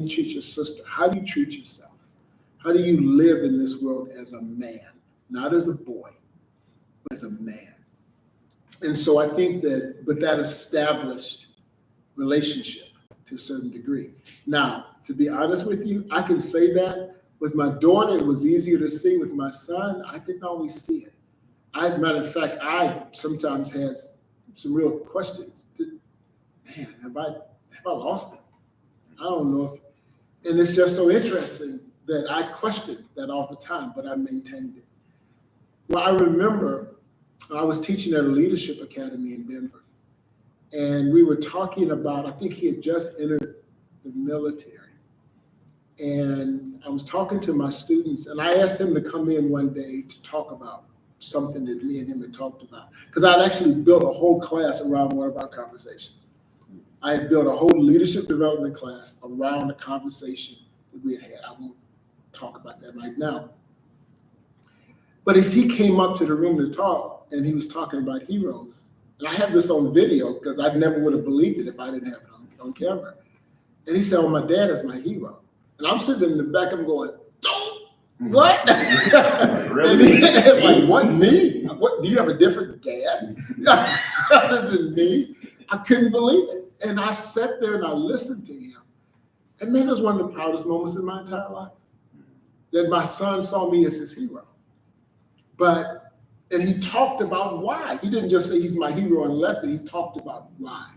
you treat your sister? How do you treat yourself? How do you live in this world as a man, not as a boy, but as a man? And so I think that established relationship to a certain degree. Now, to be honest with you, I can say that with my daughter, it was easier to see. With my son, I didn't always see it. Matter of fact, I sometimes had some real questions. Man, have I lost it? I don't know if, and it's just so interesting that I questioned that all the time, but I maintained it. Well, I remember I was teaching at a leadership academy in Denver, and we were talking about, I think he had just entered the military. And I was talking to my students, and I asked him to come in one day to talk about something that me and him had talked about. Because I'd actually built a whole class around one of our conversations. I had built a whole leadership development class around the conversation that we had had. I won't talk about that right now. But as he came up to the room to talk, and he was talking about heroes, and I have this on video because I never would have believed it if I didn't have it on camera. And he said, well, my dad is my hero. And I'm sitting in the back, I'm going, what? Really? And he's like, what, me? What, do you have a different dad other than me? I couldn't believe it. And I sat there and I listened to him. And man, it was one of the proudest moments in my entire life, that my son saw me as his hero. And he talked about why. He didn't just say he's my hero and left it. He talked about why.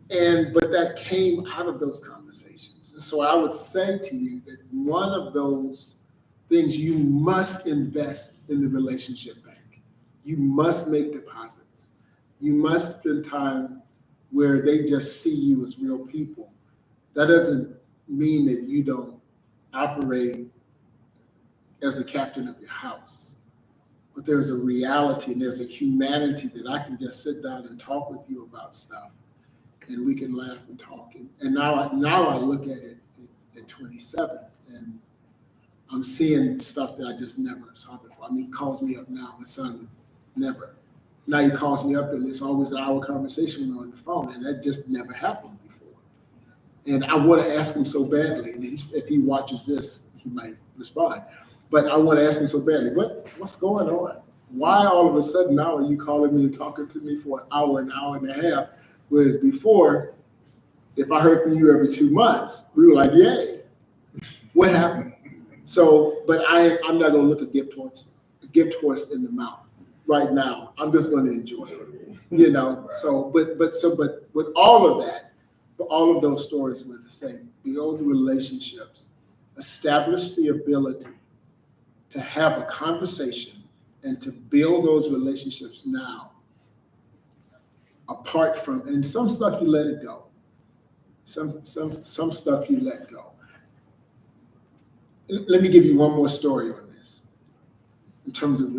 But that came out of those conversations. And so I would say to you that one of those things, you must invest in the relationship bank. You must make deposits. You must spend time where they just see you as real people. That doesn't mean that you don't operate as the captain of your house. But there's a reality and there's a humanity that I can just sit down and talk with you about stuff, and we can laugh and talk. And now I look at it at 27, and I'm seeing stuff that I just never saw before. I mean, he calls me up now, my son, never. Now he calls me up, and it's always an hour conversation on the phone, and that just never happened before. And I want to ask him so badly, and if he watches this, he might respond. But I want to ask him so badly, what's going on? Why all of a sudden now are you calling me and talking to me for an hour and a half? Whereas before, if I heard from you every 2 months, we were like, yay. What happened? So, but I'm not going to look a gift horse in the mouth right now. I'm just going to enjoy it, you know. So, but with all of that, all of those stories were the same. Build relationships, establish the ability to have a conversation and to build those relationships now. Apart from, and some stuff you let it go. Some stuff you let go. Let me give you one more story on this in terms of